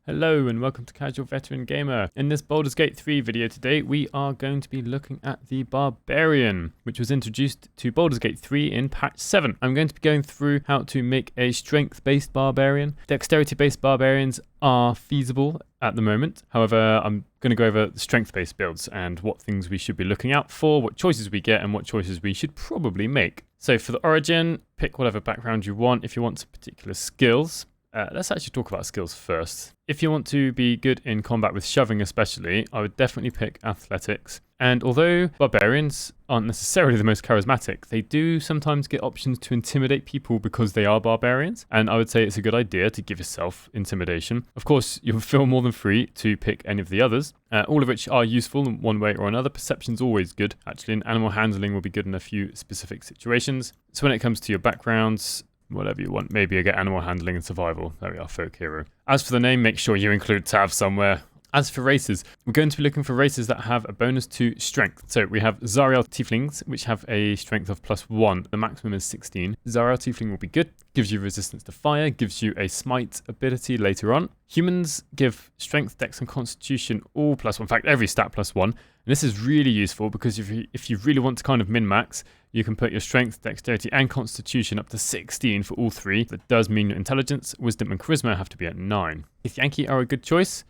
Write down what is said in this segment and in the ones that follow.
Hello and welcome to Casual Veteran Gamer. In this Baldur's Gate 3 video today, we are going to be looking at the Barbarian, which was introduced to Baldur's Gate 3 in patch 7. I'm going to be going through how to make a strength-based Barbarian. Dexterity-based Barbarians are feasible at the moment. However, I'm going to go over the strength-based builds and what things we should be looking out for, what choices we get, and what choices we should probably make. So for the origin, pick whatever background you want. If you want some particular skills, let's actually talk about skills first. If you want to be good in combat with shoving especially, I would definitely pick athletics. And although barbarians aren't necessarily the most charismatic, they do sometimes get options to intimidate people because they are barbarians. And I would say it's a good idea to give yourself intimidation. Of course, you'll feel more than free to pick any of the others, all of which are useful in one way or another. Perception's always good, actually, and animal handling will be good in a few specific situations. So when it comes to your backgrounds, whatever you want. Maybe you get animal handling and survival. There we are, folk hero. As for the name, make sure you include Tav somewhere. As for races, we're going to be looking for races that have a bonus to strength. So we have Zariel Tieflings, which have a strength of +1. The maximum is 16. Zariel Tiefling will be good. Gives you resistance to fire, gives you a smite ability later on. Humans give strength, dex, and constitution all +1. In fact, every stat +1. And this is really useful because if you really want to kind of min-max, you can put your strength, dexterity, and constitution up to 16 for all three. That does mean your intelligence, wisdom, and charisma have to be at 9. Githyanki are a good choice.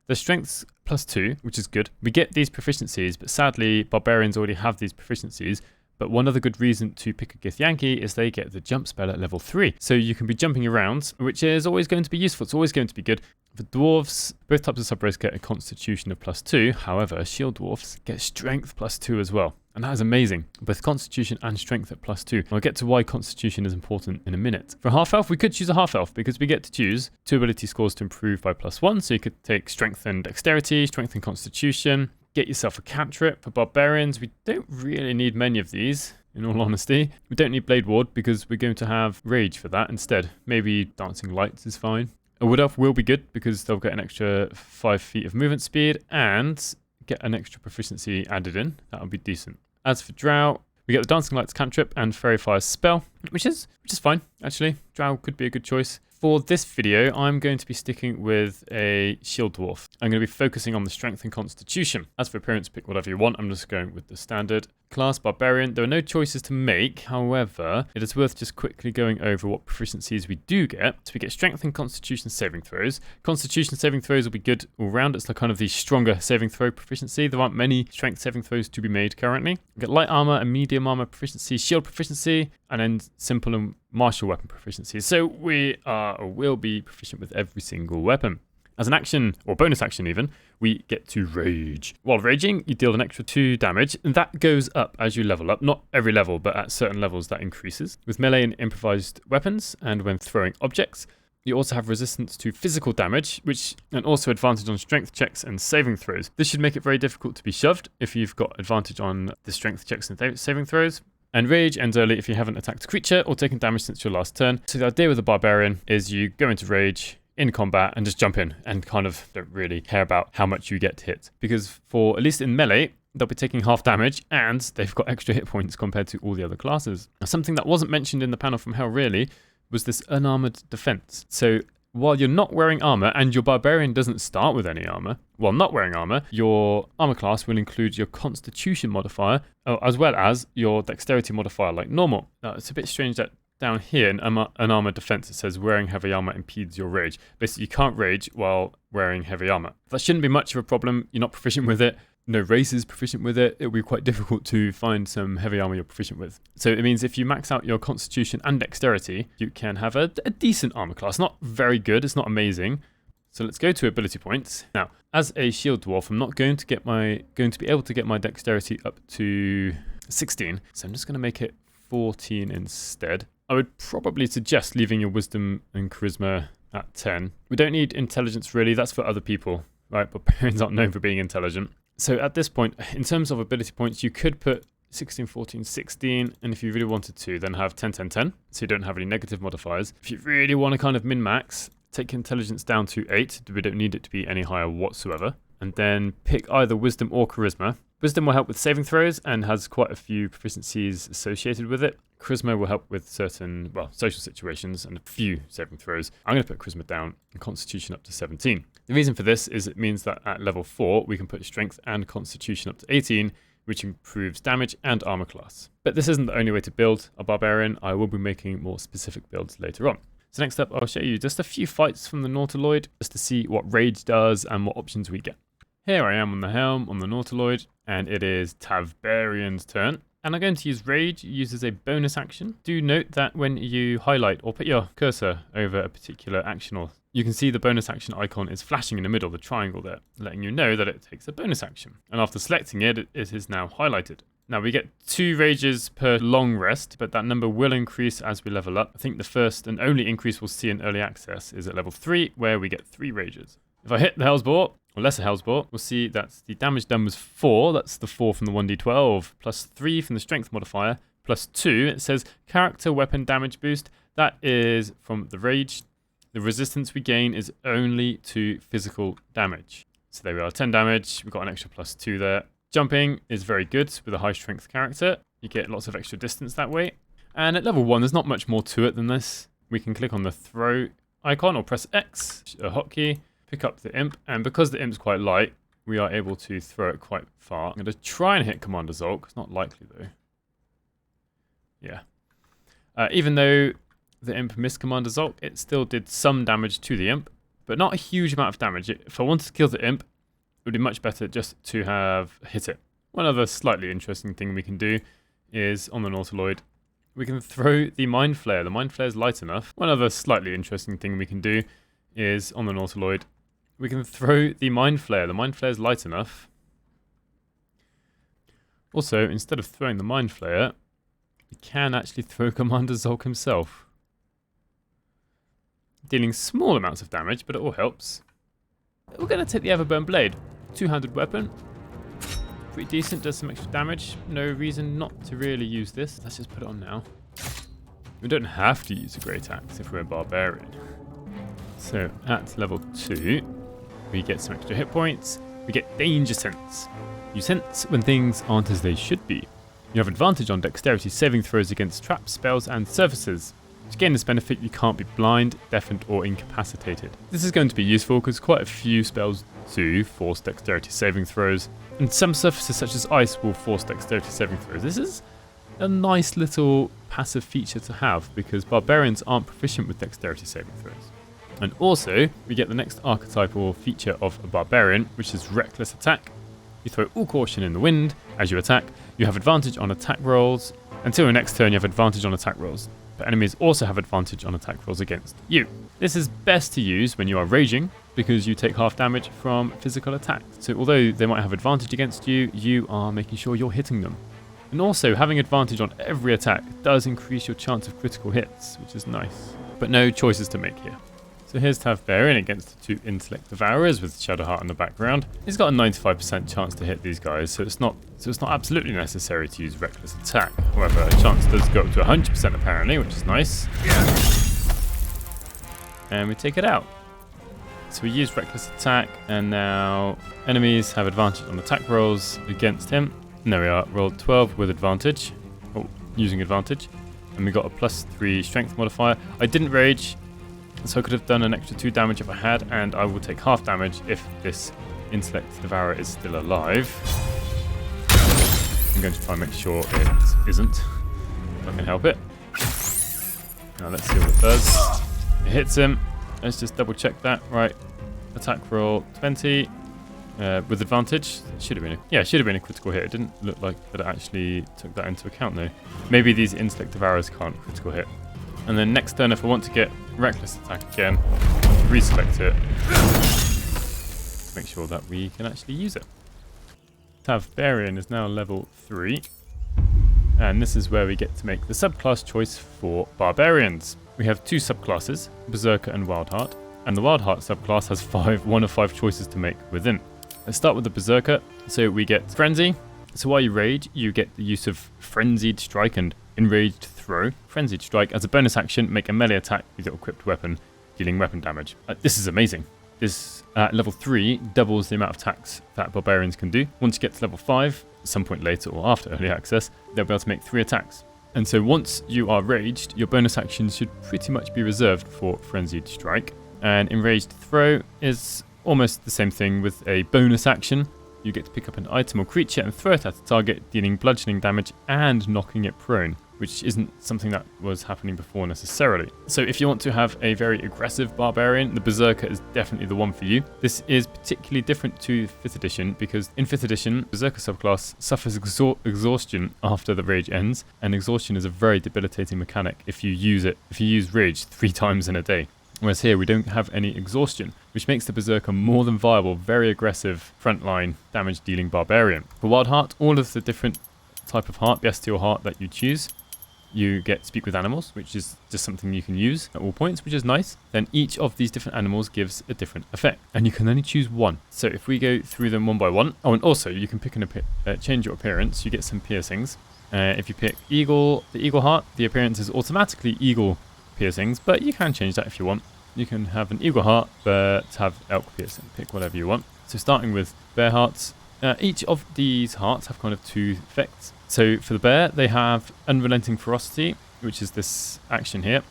The strength's +2, which is good. We get these proficiencies, but sadly, barbarians already have these proficiencies. But one other good reason to pick a Githyanki is they get the jump spell at level 3. So you can be jumping around, which is always going to be useful. It's always going to be good. For dwarves, both types of sub-race get a constitution of +2. However, shield dwarfs get strength +2 as well. And that is amazing. Both constitution and strength at +2. I'll get to why constitution is important in a minute. For half-elf, we could choose a half-elf because we get to choose 2 ability scores to improve by +1. So you could take strength and dexterity, strength and constitution. Get yourself a cantrip. For barbarians, we don't really need many of these, in all honesty. We don't need Blade Ward because we're going to have Rage for that instead. Maybe Dancing Lights is fine. A Wood Elf will be good because they'll get an extra 5 feet of movement speed and get an extra proficiency added in. That would be decent. As for Drow, we get the Dancing Lights cantrip and Fairy Fire spell, which is fine, actually. Drow could be a good choice. For this video, I'm going to be sticking with a Shield Dwarf. I'm going to be focusing on the Strength and Constitution. As for appearance, pick whatever you want. I'm just going with the standard. Class Barbarian, there are no choices to make. However, it is worth just quickly going over what proficiencies we do get. So we get Strength and Constitution saving throws. Constitution saving throws will be good all round. It's like kind of the stronger saving throw proficiency. There aren't many Strength saving throws to be made currently. We get Light Armor and Medium Armor proficiency, Shield proficiency, and then Simple and Martial weapon proficiency. So we are or will be proficient with every single weapon. As an action, or bonus action even, we get to rage. While raging, you deal an extra 2 damage, and that goes up as you level up. Not every level, but at certain levels that increases. With melee and improvised weapons, and when throwing objects, you also have resistance to physical damage, and also advantage on strength checks and saving throws. This should make it very difficult to be shoved if you've got advantage on the strength checks and saving throws. And rage ends early if you haven't attacked a creature or taken damage since your last turn. So the idea with the barbarian is you go into rage in combat and just jump in and kind of don't really care about how much you get to hit. Because for, at least in melee, they'll be taking half damage and they've got extra hit points compared to all the other classes. Now, something that wasn't mentioned in the panel from Hell really was this unarmored defense. So while you're not wearing armor and your barbarian doesn't start with any armor, while not wearing armor, your armor class will include your constitution modifier as well as your dexterity modifier like normal. Now it's a bit strange that down here in unarmored defense it says wearing heavy armor impedes your rage. Basically you can't rage while wearing heavy armor. That shouldn't be much of a problem. You're not proficient with it. No race is proficient with it. It'll be quite difficult to find some heavy armor you're proficient with. So it means if you max out your constitution and dexterity, you can have a decent armor class. Not very good, it's not amazing. So let's go to ability points. Now, as a shield dwarf, I'm not going to be able to get my dexterity up to 16. So I'm just going to make it 14 instead. I would probably suggest leaving your wisdom and charisma at 10. We don't need intelligence really, that's for other people, right? Barbarians aren't known for being intelligent. So at this point, in terms of ability points, you could put 16, 14, 16, and if you really wanted to, then have 10, 10, 10, so you don't have any negative modifiers. If you really want to kind of min-max, take intelligence down to 8. We don't need it to be any higher whatsoever. And then pick either wisdom or charisma. Wisdom will help with saving throws and has quite a few proficiencies associated with it. Charisma will help with certain, social situations and a few saving throws. I'm going to put charisma down and constitution up to 17. The reason for this is it means that at level 4 we can put strength and constitution up to 18, which improves damage and armor class. But this isn't the only way to build a barbarian. I will be making more specific builds later on. So next up, I'll show you just a few fights from the Nautiloid, just to see what rage does and what options we get. Here I am on the helm on the Nautiloid, and it is Tavbarian's turn. And I'm going to use Rage. It uses a bonus action. Do note that when you highlight or put your cursor over a particular action, you can see the bonus action icon is flashing in the middle, the triangle there, letting you know that it takes a bonus action. And after selecting it, it is now highlighted. Now we get 2 rages per long rest, but that number will increase as we level up. I think the first and only increase we'll see in early access is at level 3, where we get 3 rages. If I hit the Hellsbore, or Lesser Hellsbore, we'll see that the damage done was 4. That's the 4 from the 1d12, plus 3 from the strength modifier, plus 2. It says character weapon damage boost. That is from the rage. The resistance we gain is only to physical damage. So there we are, 10 damage. We've got an extra plus 2 there. Jumping is very good with a high strength character. You get lots of extra distance that way. And at level 1, there's not much more to it than this. We can click on the throw icon or press X, a hotkey, pick up the imp. And because the imp's quite light, we are able to throw it quite far. I'm going to try and hit Commander Zulk. It's not likely though. Yeah. Even though the imp missed Commander Zulk, it still did some damage to the imp, but not a huge amount of damage. If I wanted to kill the imp, it would be much better just to have hit it. One other slightly interesting thing we can do is on the Nautiloid, we can throw the Mind Flare. The Mind Flare is light enough. One other slightly interesting thing we can do is on the Nautiloid, we can throw the Mind Flare. The Mind Flare is light enough. Also, instead of throwing the Mind Flare, we can actually throw Commander Zulk himself, dealing small amounts of damage, but it all helps. We're going to take the Everburn Blade. 200 weapon. Pretty decent, does some extra damage. No reason not to really use this. Let's just put it on now. We don't have to use a Great Axe if we're a Barbarian. So at level 2, we get some extra hit points. We get Danger Sense. You sense when things aren't as they should be. You have advantage on dexterity saving throws against traps, spells, and surfaces. To gain this benefit, you can't be blind, deafened, or incapacitated. This is going to be useful because quite a few spells do force dexterity saving throws, and some surfaces such as ice will force dexterity saving throws. This is a nice little passive feature to have because barbarians aren't proficient with dexterity saving throws. And also, we get the next archetypal feature of a barbarian, which is reckless attack. You throw all caution in the wind as you attack. You have advantage on attack rolls. Until your next turn, you have advantage on attack rolls. But enemies also have advantage on attack rolls against you. This is best to use when you are raging, because you take half damage from physical attack. So although they might have advantage against you, you are making sure you're hitting them. And also, having advantage on every attack does increase your chance of critical hits, which is nice. But no choices to make here. So here's Tavbarian against the 2 Intellect Devourers with Shadowheart in the background. He's got a 95% chance to hit these guys, so it's not absolutely necessary to use Reckless Attack. However, a chance does go up to 100% apparently, which is nice. And we take it out. So we use Reckless Attack, and now enemies have advantage on attack rolls against him. And there we are, rolled 12 with advantage. Oh, using advantage. And we got a +3 strength modifier. I didn't rage, so I could have done an extra 2 damage if I had, and I will take half damage if this Intellect Devourer is still alive. I'm going to try and make sure it isn't, if I can help it. Now let's see what it does. It hits him. Let's just double check that. Right, attack roll 20 with advantage. Should have been a critical hit. It didn't look like that it actually took that into account though. Maybe these Intellect Devourers can't critical hit. And then next turn, if I want to get Reckless Attack again, reselect it. Make sure that we can actually use it. Tavbarian is now level 3. And this is where we get to make the subclass choice for Barbarians. We have 2 subclasses, Berserker and Wildheart. And the Wildheart subclass has 1 of 5 choices to make within. Let's start with the Berserker. So we get Frenzy. So while you rage, you get the use of Frenzied Strike and Enraged Throw. Frenzied Strike, as a bonus action, make a melee attack with your equipped weapon, dealing weapon damage. This is amazing. This, at level 3, doubles the amount of attacks that Barbarians can do. Once you get to level 5, at some point later or after early access, they'll be able to make 3 attacks. And so once you are raged, your bonus actions should pretty much be reserved for Frenzied Strike. And Enraged Throw is Almost the same thing with a bonus action. You get to pick up an item or creature and throw it at a target, dealing bludgeoning damage and knocking it prone, which isn't something that was happening before necessarily. So if you want to have a very aggressive barbarian, the Berserker is definitely the one for you. This is particularly different to 5th edition because in 5th edition, Berserker subclass suffers exhaustion after the rage ends, and exhaustion is a very debilitating mechanic if you use rage 3 times in a day. Whereas here we don't have any exhaustion, which makes the Berserker more than viable, very aggressive frontline damage dealing barbarian. For Wild Heart, all of the different type of heart, bestial heart that you choose, you get Speak with Animals, which is just something you can use at all points, which is nice. Then each of these different animals gives a different effect, and you can only choose one. So if we go through them one by one, oh, and also you can pick change your appearance. You get some piercings. If you pick Eagle, the Eagle Heart, the appearance is automatically Eagle piercings, but you can change that if you want. You can have an Eagle Heart, but have Elk piercing. Pick whatever you want. So starting with Bear Hearts, each of these hearts have kind of 2 effects. So for the bear, they have Unrelenting Ferocity, which is this action here,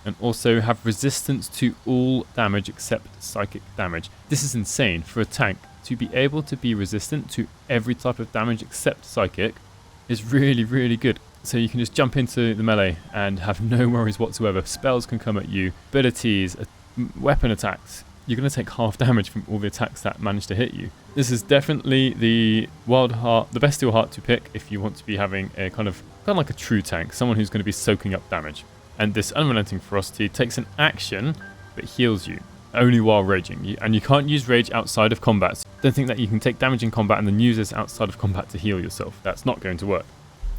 and also have resistance to all damage except psychic damage. This is insane for a tank. To be able to be resistant to every type of damage except psychic is really, really good. So you can just jump into the melee and have no worries whatsoever. Spells can come at you, abilities, weapon attacks. You're going to take half damage from all the attacks that manage to hit you. This is definitely the Wild Heart, the Bestial Heart to pick if you want to be having a kind of like a true tank, someone who's going to be soaking up damage. And this Unrelenting Ferocity takes an action but heals you only while raging. And you can't use rage outside of combat. So don't think that you can take damage in combat and then use this outside of combat to heal yourself. That's not going to work.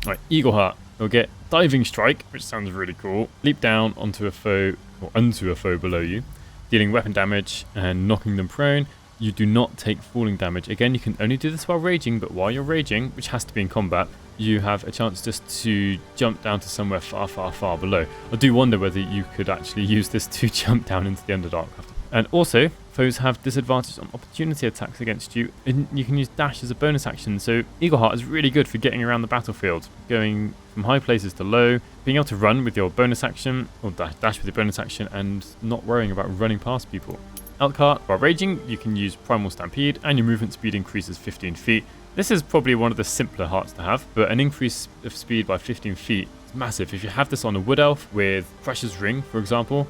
Right, Eagle Heart. You'll get Diving Strike, which sounds really cool. Leap down onto a foe or onto a foe below you, dealing weapon damage and knocking them prone. You do not take falling damage. Again, you can only do this while raging, but while you're raging, which has to be in combat, you have a chance just to jump down to somewhere far, far, far below. I do wonder whether you could actually use this to jump down into the Underdark. And also, foes have disadvantage on opportunity attacks against you, and you can use dash as a bonus action. So Eagle Heart is really good for getting around the battlefield, going from high places to low, being able to run with your bonus action, or dash with your bonus action, and not worrying about running past people. Elk Heart, while raging, you can use Primal Stampede, and your movement speed increases 15 feet. This is probably one of the simpler hearts to have, but an increase of speed by 15 feet is massive. If you have this on a Wood Elf with Crusher's Ring, for example,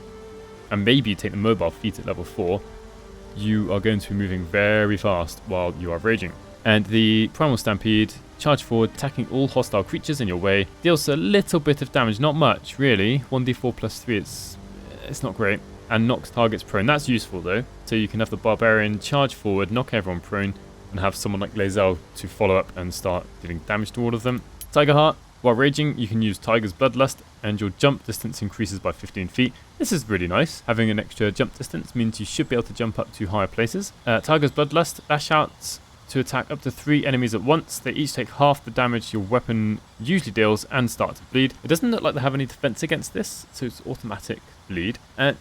and maybe you take the mobile feat at level 4, you are going to be moving very fast while you are raging. And the Primal Stampede, charge forward, attacking all hostile creatures in your way, deals a little bit of damage, not much really, 1d4 plus 3, it's not great, and knocks targets prone. That's useful though, so you can have the Barbarian charge forward, knock everyone prone, and have someone like Lae'zel to follow up and start dealing damage to all of them. Tiger Heart, while raging, you can use Tiger's Bloodlust, and your jump distance increases by 15 feet. This is really nice. Having an extra jump distance means you should be able to jump up to higher places. Tiger's Bloodlust, dash out to attack up to 3 enemies at once. They each take half the damage your weapon usually deals and start to bleed. It doesn't look like they have any defense against this, so it's automatic bleed.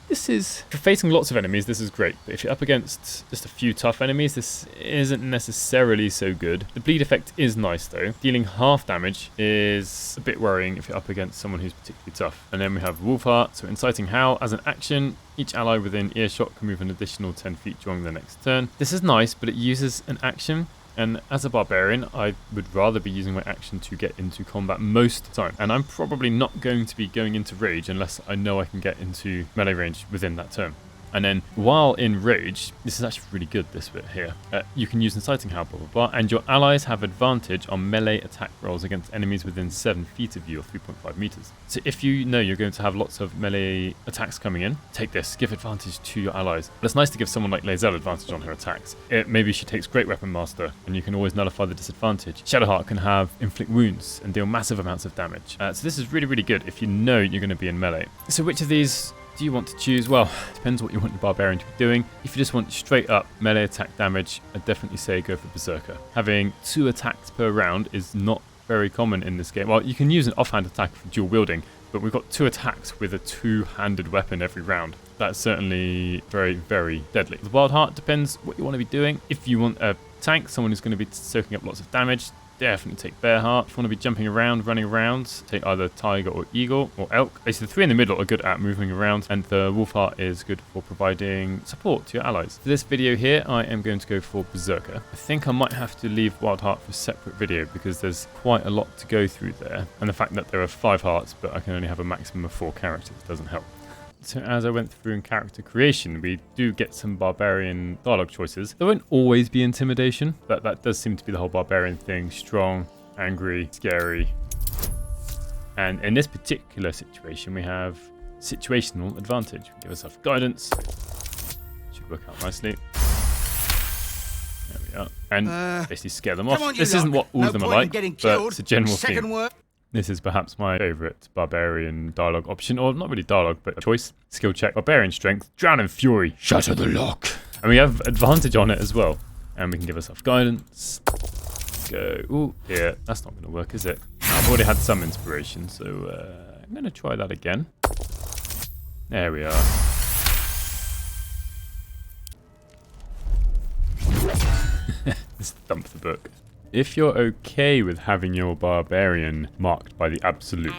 This is, for facing lots of enemies, this is great. But if you're up against just a few tough enemies, this isn't necessarily so good. The bleed effect is nice though. Dealing half damage is a bit worrying if you're up against someone who's particularly tough. And then we have Wolfheart, so Inciting Howl. As an action, each ally within earshot can move an additional 10 feet during the next turn. This is nice, but it uses an action. And as a barbarian, I would rather be using my action to get into combat most of the time. And I'm probably not going to be going into rage unless I know I can get into melee range within that turn. And then while in rage, this is actually really good, this bit here. You can use Inciting Howl, blah, blah, blah, and your allies have advantage on melee attack rolls against enemies within 7 feet of you or 3.5 meters. So if you know you're going to have lots of melee attacks coming in, take this, give advantage to your allies. But it's nice to give someone like Lae'zel advantage on her attacks. Maybe she takes Great Weapon Master, and you can always nullify the disadvantage. Shadowheart can have Inflict Wounds and deal massive amounts of damage. So this is really, really good if you know you're going to be in melee. So which of these do you want to choose? Well, it depends what you want your Barbarian to be doing. If you just want straight up melee attack damage, I'd definitely say go for Berserker. Having 2 attacks per round is not very common in this game. Well, you can use an offhand attack for dual wielding, but we've got 2 attacks with a 2-handed weapon every round. That's certainly very, very deadly. The Wild Heart depends what you want to be doing. If you want a tank, someone who's going to be soaking up lots of damage, definitely take Bearheart. If you want to be jumping around, running around, take either Tiger or Eagle or Elk. Basically, the three in the middle are good at moving around, and the Wolfheart is good for providing support to your allies. For this video here, I am going to go for Berserker. I think I might have to leave Wildheart for a separate video because there's quite a lot to go through there. And the fact that there are 5 hearts, but I can only have a maximum of 4 characters doesn't help. So as I went through in character creation, we do get some barbarian dialogue choices. There won't always be intimidation, but that does seem to be the whole barbarian thing. Strong, angry, scary. And in this particular situation, we have situational advantage. We give ourselves guidance. Should work out nicely. There we are. And basically scare them off. This isn't what all of them are like, but it's a general theme. This is perhaps my favourite barbarian dialogue option, or not really dialogue, but a choice. Skill check, barbarian strength, drown in fury, shatter the lock. And we have advantage on it as well. And we can give ourselves guidance. Go, ooh, yeah, that's not going to work, is it? I've already had some inspiration, so I'm going to try that again. There we are. Let's dump the book. If you're okay with having your barbarian marked by the absolute,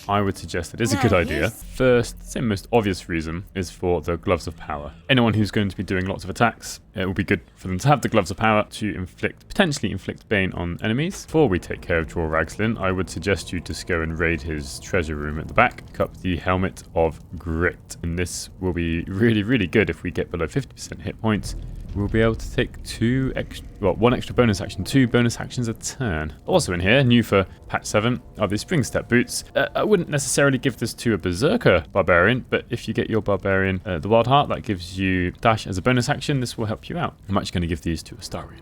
I would suggest it is a good idea. First, same most obvious reason is for the Gloves of Power. Anyone who's going to be doing lots of attacks, it will be good for them to have the Gloves of Power to potentially inflict Bane on enemies. Before we take care of Dror Ragzlin, I would suggest you just go and raid his treasure room at the back. Pick up the Helmet of Grit. And this will be really, really good if we get below 50% hit points. We'll be able to take 1 extra bonus action, 2 bonus actions a turn. Also in here, new for patch 7, are the Spring Step boots. I wouldn't necessarily give this to a Berserker barbarian, but if you get your barbarian the Wildheart, that gives you dash as a bonus action. This will help you out. I'm actually going to give these to Astarion.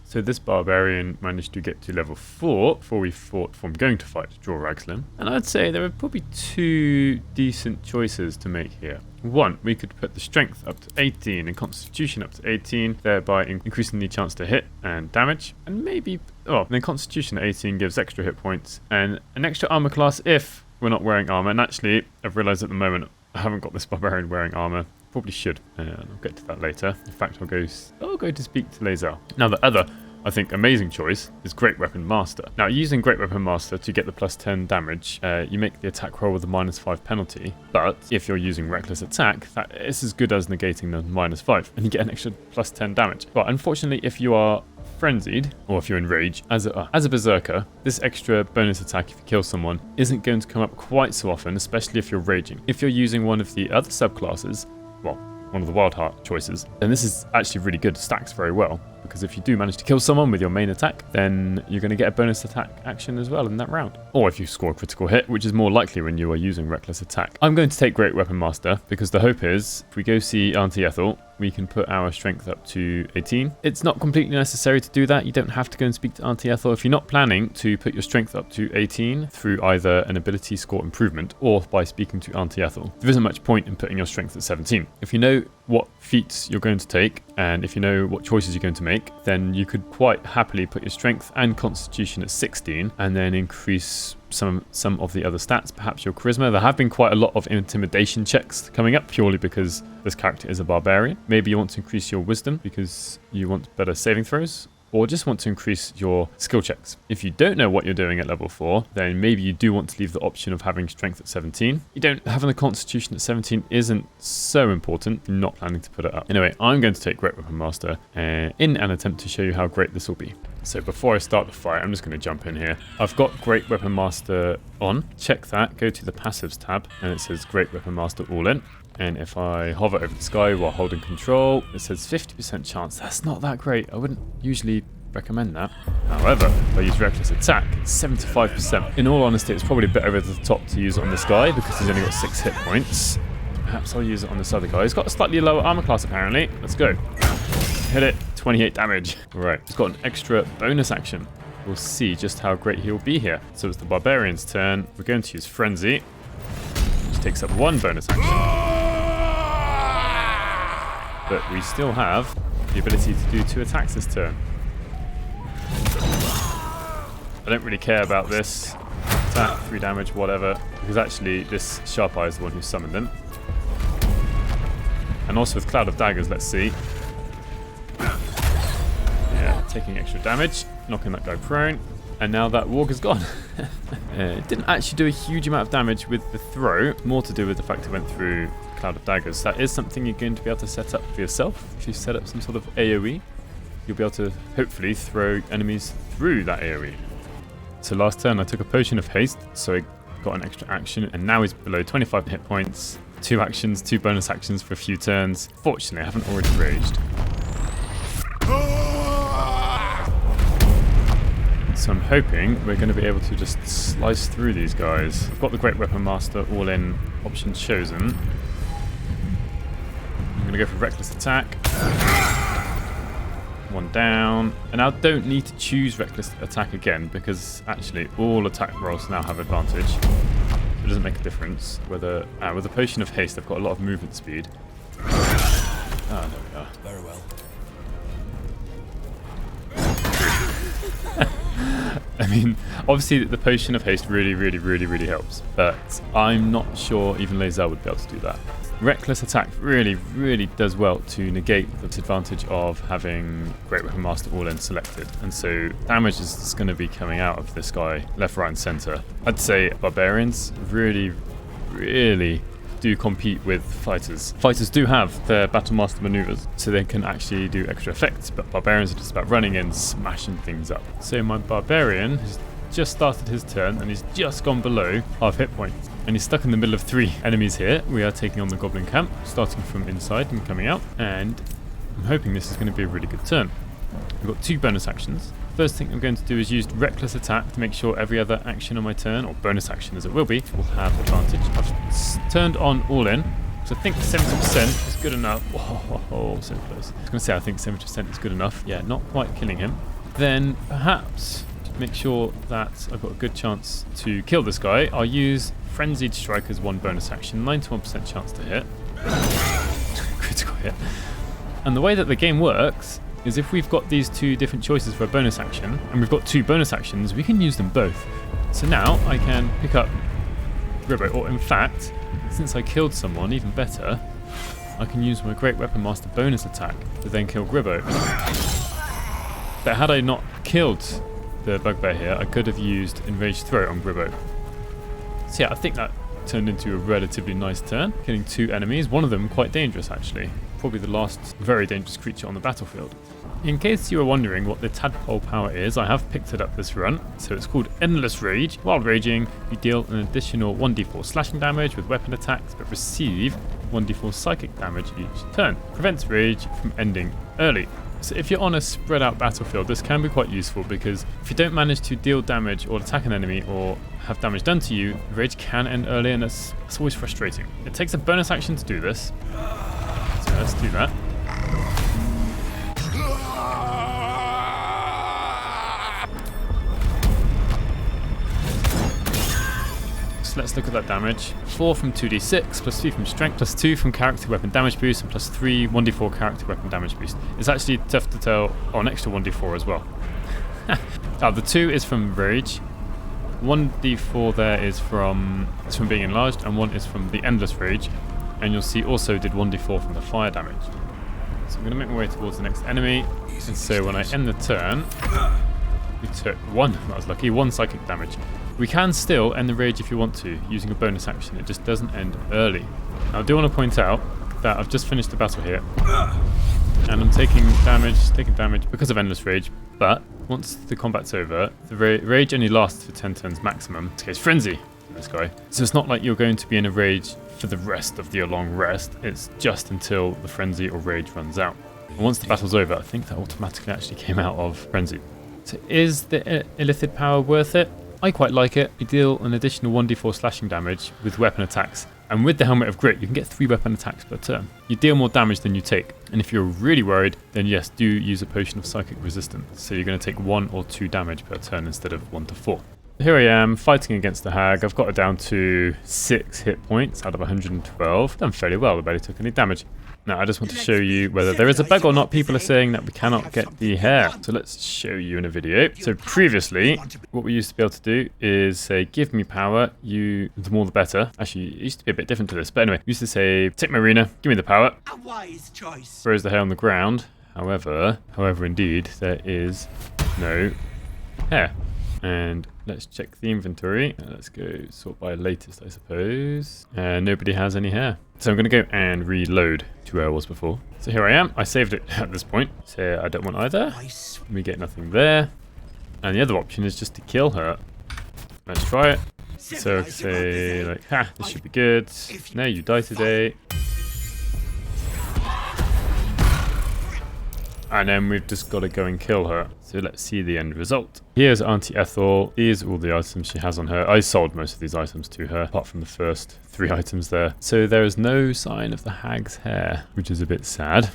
So this barbarian managed to get to level 4 before we fought from going to fight Dror Ragzlin. And I'd say there are probably 2 decent choices to make here. 1, we could put the strength up to 18 and constitution up to 18, thereby increasing the chance to hit and damage. And maybe, then constitution at 18 gives extra hit points and an extra armor class if we're not wearing armor. And actually, I've realized at the moment I haven't got this barbarian wearing armor. Probably should, and I'll get to that later. In fact, I'll go to speak to Lae'zel. Now the other, I think, amazing choice is Great Weapon Master. Now, using Great Weapon Master to get the plus 10 damage, you make the attack roll with a -5 penalty, but if you're using Reckless Attack, that is as good as negating the -5, and you get an extra plus 10 damage. But unfortunately, if you are frenzied, or if you're in rage, as a Berserker, this extra bonus attack if you kill someone isn't going to come up quite so often, especially if you're raging. If you're using one of the other subclasses, one of the Wildheart choices, then this is actually really good. It stacks very well, because if you do manage to kill someone with your main attack, then you're going to get a bonus attack action as well in that round. Or if you score a critical hit, which is more likely when you are using Reckless Attack. I'm going to take Great Weapon Master, because the hope is, if we go see Auntie Ethel, we can put our strength up to 18. It's not completely necessary to do that. You don't have to go and speak to Auntie Ethel if you're not planning to put your strength up to 18 through either an ability score improvement or by speaking to Auntie Ethel. There isn't much point in putting your strength at 17. If you know what feats you're going to take, and if you know what choices you're going to make, then you could quite happily put your strength and constitution at 16 and then increase some of the other stats, perhaps your charisma. There have been quite a lot of intimidation checks coming up purely because this character is a barbarian. Maybe you want to increase your wisdom because you want better saving throws, or just want to increase your skill checks. If you don't know what you're doing at level 4, then maybe you do want to leave the option of having strength at 17. Having the constitution at 17 isn't so important. You're not planning to put it up. Anyway, I'm going to take Great Weapon Master in an attempt to show you how great this will be. So before I start the fight, I'm just going to jump in here. I've got Great Weapon Master on. Check that. Go to the Passives tab, and it says Great Weapon Master All In. And if I hover over the sky while holding control, it says 50% chance. That's not that great. I wouldn't usually recommend that. However, if I use Reckless Attack, it's 75%. In all honesty, it's probably a bit over the top to use it on this guy because he's only got 6 hit points. Perhaps I'll use it on this other guy. He's got a slightly lower armor class apparently. Let's go. Hit it. 28 damage. Right, he's got an extra bonus action. We'll see just how great he'll be here. So it's the Barbarian's turn. We're going to use Frenzy, which takes up 1 bonus action. But we still have the ability to do 2 attacks this turn. I don't really care about this. Attack, 3 damage, whatever. Because actually, this Sharp Eye is the one who summoned them. And also with Cloud of Daggers, let's see. Yeah, taking extra damage, knocking that guy prone. And now that warg is gone. It didn't actually do a huge amount of damage with the throw. More to do with the fact it went through Cloud of Daggers. That is something you're going to be able to set up for yourself. If you set up some sort of AoE, you'll be able to hopefully throw enemies through that AoE. So last turn I took a potion of haste, so I got an extra action, and now he's below 25 hit points. 2 actions, 2 bonus actions for a few turns. Fortunately, I haven't already raged. So I'm hoping we're going to be able to just slice through these guys. I've got the Great Weapon Master all-in option chosen. I'm going to go for Reckless Attack. 1 down. And I don't need to choose Reckless Attack again because actually all attack rolls now have advantage. It doesn't make a difference whether... with a Potion of Haste I've got a lot of movement speed. Ah, there we are. Very well. I mean, obviously the Potion of Haste really helps, but I'm not sure even Lae'zel would be able to do that. Reckless Attack really does well to negate the disadvantage of having Great Weapon Master all-in selected, and so damage is just going to be coming out of this guy left, right and centre. I'd say Barbarians really do compete with fighters. Fighters do have their Battle Master maneuvers, so they can actually do extra effects, but Barbarians are just about running in, smashing things up. So my Barbarian has just started his turn and he's just gone below half hit points. And he's stuck in the middle of 3 enemies here. We are taking on the Goblin Camp, starting from inside and coming out, and I'm hoping this is going to be a really good turn. We've got 2 bonus actions. First thing I'm going to do is use Reckless Attack to make sure every other action on my turn, or bonus action as it will be, will have advantage. I've turned on all-in, so I think 70% is good enough. Oh, so close. I was going to say I think 70% is good enough. Yeah, not quite killing him. Then perhaps to make sure that I've got a good chance to kill this guy, I'll use Frenzied Strike as 1 bonus action, 91% chance to hit. Critical hit. And the way that the game works is if we've got these 2 different choices for a bonus action, and we've got 2 bonus actions, we can use them both. So now I can pick up Gribbo, or in fact, since I killed someone, even better, I can use my Great Weapon Master bonus attack to then kill Gribbo. But had I not killed the bugbear here, I could have used Enraged Throat on Gribbo. So yeah, I think that turned into a relatively nice turn, killing 2 enemies, one of them quite dangerous actually. Probably the last very dangerous creature on the battlefield. In case you were wondering what the Tadpole power is, I have picked it up this run. So it's called Endless Rage. While raging, you deal an additional 1d4 slashing damage with weapon attacks, but receive 1d4 psychic damage each turn. Prevents rage from ending early. So if you're on a spread out battlefield, this can be quite useful because if you don't manage to deal damage or attack an enemy or have damage done to you, rage can end early, and that's always frustrating. It takes a bonus action to do this. So let's do that. So let's look at that damage. 4 from 2d6, plus 3 from strength, plus 2 from character weapon damage boost, and plus 3 1d4 character weapon damage boost. It's actually tough to tell. Oh, an extra 1d4 as well. The 2 is from rage. 1d4 there is from being enlarged, and 1 is from the endless rage. And you'll see also did 1d4 from the fire damage. So I'm going to make my way towards the next enemy. And so when I end the turn, we took 1, that was lucky, 1 psychic damage. We can still end the rage if you want to, using a bonus action. It just doesn't end early. Now I do want to point out that I've just finished the battle here. And I'm taking damage because of endless rage, but once the combat's over, the rage only lasts for 10 turns maximum. In this case, frenzy, this guy. So it's not like you're going to be in a rage for the rest of your long rest. It's just until the frenzy or rage runs out. And once the battle's over, I think that automatically actually came out of frenzy. So is the Illithid power worth it? I quite like it. You deal an additional 1d4 slashing damage with weapon attacks, and with the Helmet of Grit you can get 3 weapon attacks per turn. You deal more damage than you take, and if you're really worried, then yes, do use a potion of psychic resistance, so you're going to take 1 or 2 damage per turn instead of 1 to 4. Here I am fighting against the hag. I've got it down to 6 hit points out of 112. Done fairly well, I barely took any damage. Now I just want to show you whether there is a bug or not. People are saying that we cannot get the hair. So let's show you in a video. So previously, what we used to be able to do is say, give me power, the more the better. Actually, it used to be a bit different to this. But anyway, we used to say, take my arena, give me the power. A wise choice. Throws the hair on the ground. However, indeed, there is no hair. And let's check the inventory. Let's go sort by latest, I suppose. And nobody has any hair. So I'm going to go and reload to where I was before. So here I am. I saved it at this point. So I don't want either. We get nothing there. And the other option is just to kill her. Let's try it. So say like, ha, this should be good. No, you die today. And then we've just got to go and kill her. So let's see the end result. Here's Auntie Ethel. These are all the items she has on her. I sold most of these items to her, apart from the first 3 items there. So there is no sign of the hag's hair, which is a bit sad.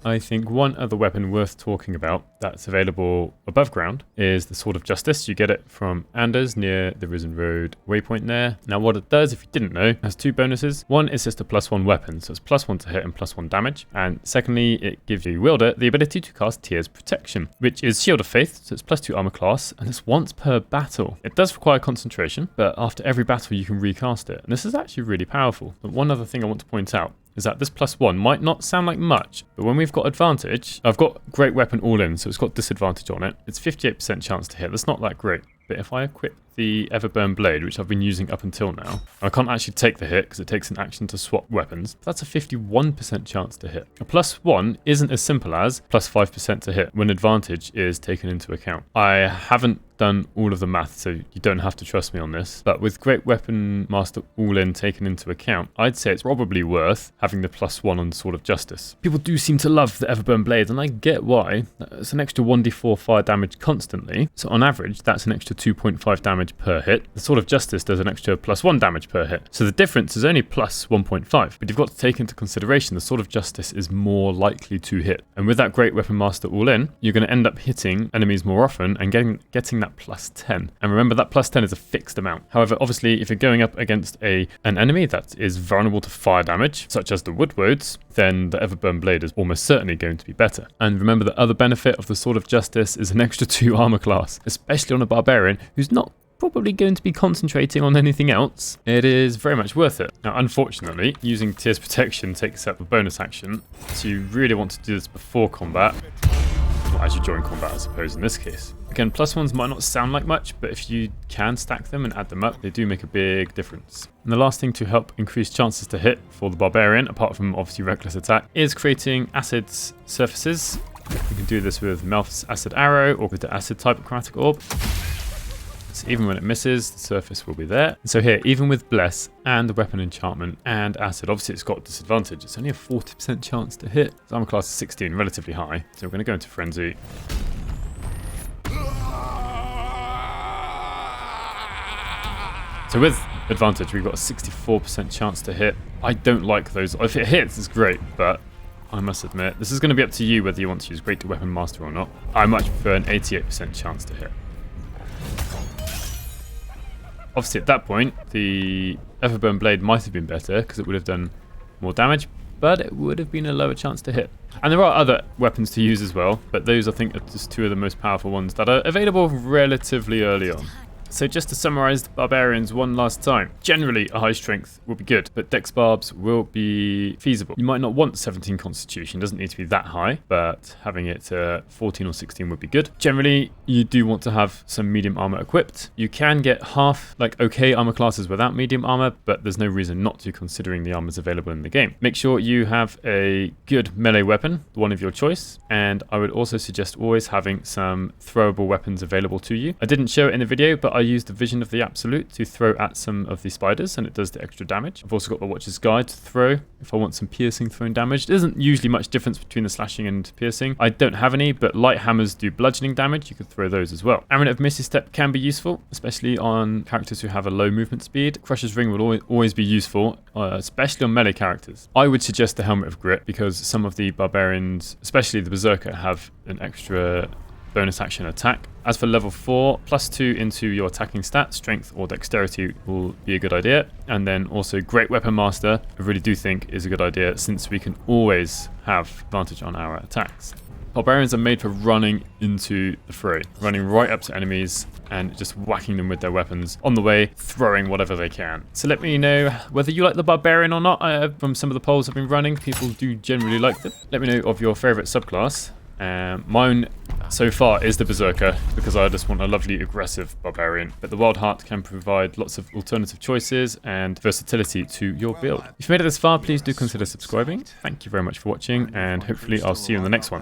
I think one other weapon worth talking about that's available above ground is the Sword of Justice. You get it from Anders near the Risen Road waypoint there. Now what it does, if you didn't know, has 2 bonuses. One is just a +1 weapon, so it's +1 to hit and +1 damage. And secondly, it gives you wielder the ability to cast Tears Protection, which is Shield of Faith, so it's +2 armor class, and it's once per battle. It does require concentration, but after every battle you can recast it. And this is actually really powerful. But one other thing I want to point out is that this +1 might not sound like much, but when we've got advantage, I've got Great Weapon all in, so it's got disadvantage on it. It's 58% chance to hit. That's not that great. But if I equip the Everburn Blade, which I've been using up until now, I can't actually take the hit because it takes an action to swap weapons. That's a 51% chance to hit. A +1 isn't as simple as +5% to hit when advantage is taken into account. I haven't done all of the math, so you don't have to trust me on this. But with Great Weapon Master all-in taken into account, I'd say it's probably worth having the +1 on Sword of Justice. People do seem to love the Everburn Blade, and I get why. It's an extra 1d4 fire damage constantly, so on average, that's an extra 2.5 damage per hit. The Sword of Justice does an extra +1 damage per hit, so the difference is only +1.5. But you've got to take into consideration the Sword of Justice is more likely to hit. And with that Great Weapon Master all-in, you're going to end up hitting enemies more often and getting that +10. And remember that +10 is a fixed amount. However, obviously, if you're going up against an enemy that is vulnerable to fire damage, such as the Woodwards, then the Everburn Blade is almost certainly going to be better. And remember, the other benefit of the Sword of Justice is an extra 2 armor class, especially on a barbarian who's not probably going to be concentrating on anything else. It is very much worth it. Now, unfortunately, using Tears Protection takes up a bonus action, so you really want to do this before combat. Well, as you join combat, I suppose, in this case. Again, +1s might not sound like much, but if you can stack them and add them up, they do make a big difference. And the last thing to help increase chances to hit for the Barbarian, apart from obviously Reckless Attack, is creating acid surfaces. You can do this with Melph's Acid Arrow or with the Acid type Chromatic Orb. So even when it misses, the surface will be there. And so here, even with Bless and the Weapon Enchantment and Acid, obviously it's got disadvantage. It's only a 40% chance to hit. So armor class is 16, relatively high. So we're going to go into Frenzy. So with advantage, we've got a 64% chance to hit. I don't like those. If it hits, it's great, but I must admit, this is going to be up to you whether you want to use Great Weapon Master or not. I much prefer an 88% chance to hit. Obviously, at that point, the Everburn Blade might have been better because it would have done more damage, but it would have been a lower chance to hit. And there are other weapons to use as well, but those, I think, are just 2 of the most powerful ones that are available relatively early on. So just to summarize the Barbarians one last time, generally a high strength will be good, but Dex Barbs will be feasible. You might not want 17 Constitution, it doesn't need to be that high, but having it 14 or 16 would be good. Generally, you do want to have some medium armor equipped. You can get half, okay armor classes without medium armor, but there's no reason not to considering the armors available in the game. Make sure you have a good melee weapon, one of your choice, and I would also suggest always having some throwable weapons available to you. I didn't show it in the video, but I used the Vision of the Absolute to throw at some of the spiders, and it does the extra damage. I've also got the Watcher's Guide to throw if I want some piercing thrown damage. There isn't usually much difference between the slashing and piercing. I don't have any, but light hammers do bludgeoning damage. You could throw those as well. Amulet of Misty Step can be useful, especially on characters who have a low movement speed. Crusher's Ring will always be useful, especially on melee characters. I would suggest the Helmet of Grit because some of the Barbarians, especially the Berserker, have an extra bonus action attack. As for level 4, +2 into your attacking stat, strength or dexterity will be a good idea. And then also Great Weapon Master, I really do think is a good idea since we can always have advantage on our attacks. Barbarians are made for running into the fray, running right up to enemies and just whacking them with their weapons on the way, throwing whatever they can. So let me know whether you like the Barbarian or not. From some of the polls I've been running, people do generally like them. Let me know of your favorite subclass. Mine so far is the Berserker because I just want a lovely aggressive Barbarian, but the Wild Heart can provide lots of alternative choices and versatility to your build. If you made it this far, please do consider subscribing. Thank you very much for watching, and hopefully I'll see you in the next one.